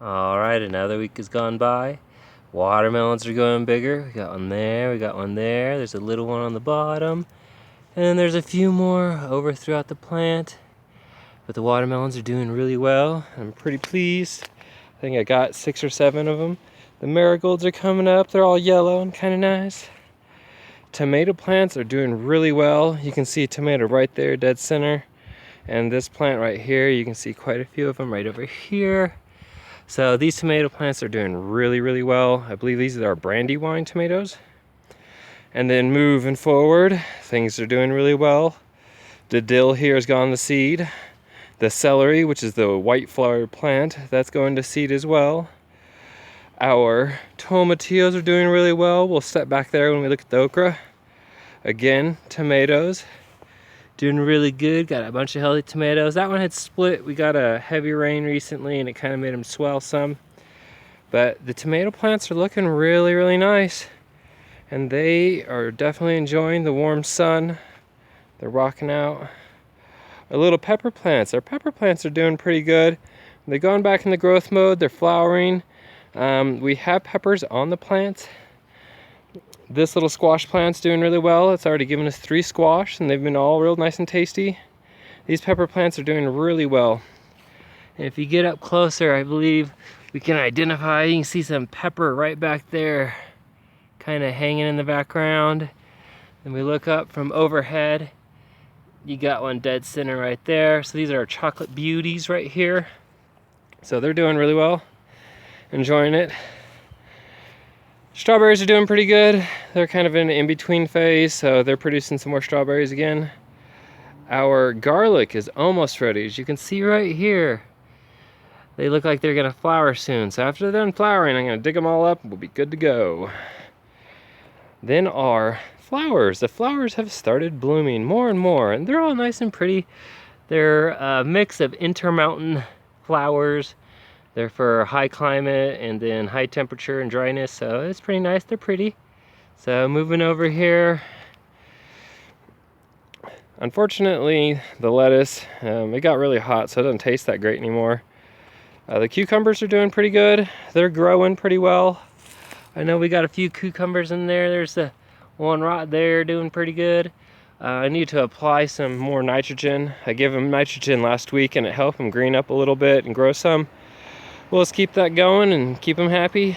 Alright, another week has gone by. Watermelons are going bigger. We got one there, we got one there. There's a little one on the bottom. And there's a few more over throughout the plant. But the watermelons are doing really well. I'm pretty pleased. I think I got 6 or 7 of them. The marigolds are coming up. They're all yellow and kind of nice. Tomato plants are doing really well. You can see tomato right there, dead center. And this plant right here, you can see quite a few of them right over here. So these tomato plants are doing really well. I believe these are our Brandywine tomatoes. And then moving forward, things are doing really well. The dill here has gone to seed. The celery, which is the white flowered plant, that's going to seed as well. Our tomatillos are doing really well. We'll step back there when we look at the okra. Again, tomatoes. Doing really good. Got a bunch of healthy tomatoes. That one had split. We got a heavy rain recently and it kind of made them swell some. But the tomato plants are looking really nice. And they are definitely enjoying the warm sun. They're rocking out. Our little pepper plants. Our pepper plants are doing pretty good. They've gone back in the growth mode. They're flowering. We have peppers on the plants. This little squash plant's doing really well. It's already given us 3 squash and they've been all real nice and tasty. These pepper plants are doing really well. And if you get up closer, I believe we can identify, you can see some pepper right back there, kind of hanging in the background. And we look up from overhead, you got one dead center right there. So these are our chocolate beauties right here. So they're doing really well, enjoying it. Strawberries are doing pretty good. They're kind of in an in-between phase, so they're producing some more strawberries again. Our garlic is almost ready. As you can see right here, they look like they're gonna flower soon. So after they're done flowering, I'm gonna dig them all up and we'll be good to go. Then our flowers. The flowers have started blooming more and more, and they're all nice and pretty. They're a mix of intermountain flowers. They're for high climate and then high temperature and dryness, so it's pretty nice. They're pretty. So moving over here. Unfortunately, the lettuce, it got really hot, so it doesn't taste that great anymore. The cucumbers are doing pretty good. They're growing pretty well. I know we got a few cucumbers in there. There's the one right there doing pretty good. I need to apply some more nitrogen. I gave them nitrogen last week and it helped them green up a little bit and grow some. Well, let's keep that going and keep them happy.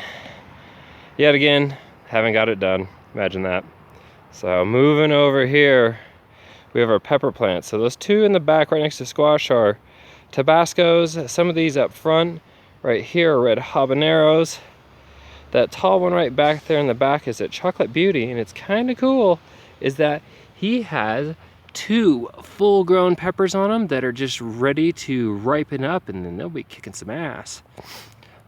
Yet again, haven't got it done. Imagine that. So moving over here, we have our pepper plants. So those 2 in the back right next to squash are Tabascos. Some of these up front right here are red habaneros. That tall one right back there in the back is a chocolate beauty, and it's kind of cool is that he has 2 full-grown peppers on them that are just ready to ripen up, and then they'll be kicking some ass.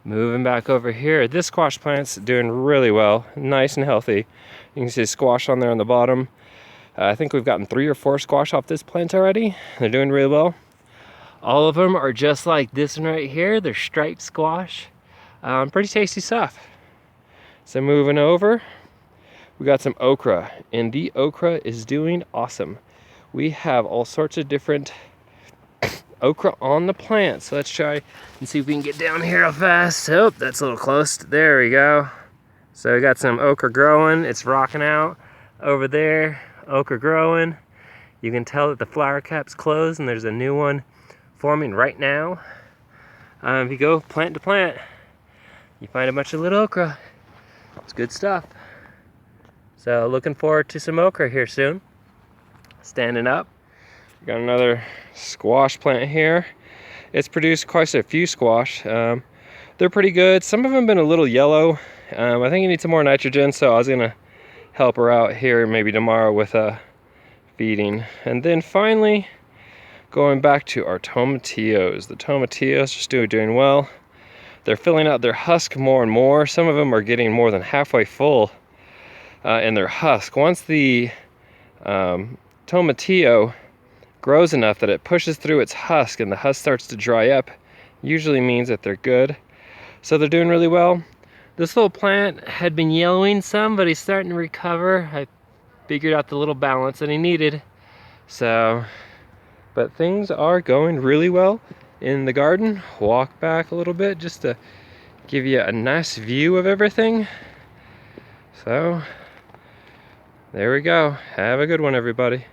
Moving back over here, this squash plant's doing really well, nice and healthy. You can see squash on there on the bottom. I think we've gotten 3 or 4 squash off this plant already. They're doing really well. All of them are just like this one right here. They're striped squash. Pretty tasty stuff. So moving over, we got some okra, and the okra is doing awesome. We have all sorts of different okra on the plant. So let's try and see if we can get down here real fast. Oh, that's a little close. There we go. So we got some okra growing. It's rocking out over there. Okra growing. You can tell that the flower cap's closed and there's a new one forming right now. If you go plant to plant, you find a bunch of little okra. It's good stuff. So looking forward to some okra here soon. Standing up. Got another squash plant here. It's produced quite a few squash. They're pretty good. Some of them have been a little yellow. I think you need some more nitrogen, so I was gonna help her out here maybe tomorrow with feeding. And then finally, going back to our tomatillos. The tomatillos are still doing well. They're filling out their husk more and more. Some of them are getting more than halfway full in their husk. Once the tomatillo grows enough that it pushes through its husk and the husk starts to dry up, usually means that they're good. So they're doing really well. This little plant had been yellowing some, but he's starting to recover. I figured out the little balance that he needed. So, but things are going really well. in the garden, walk back a little bit just to give you a nice view of everything. So there we go. Have a good one, everybody.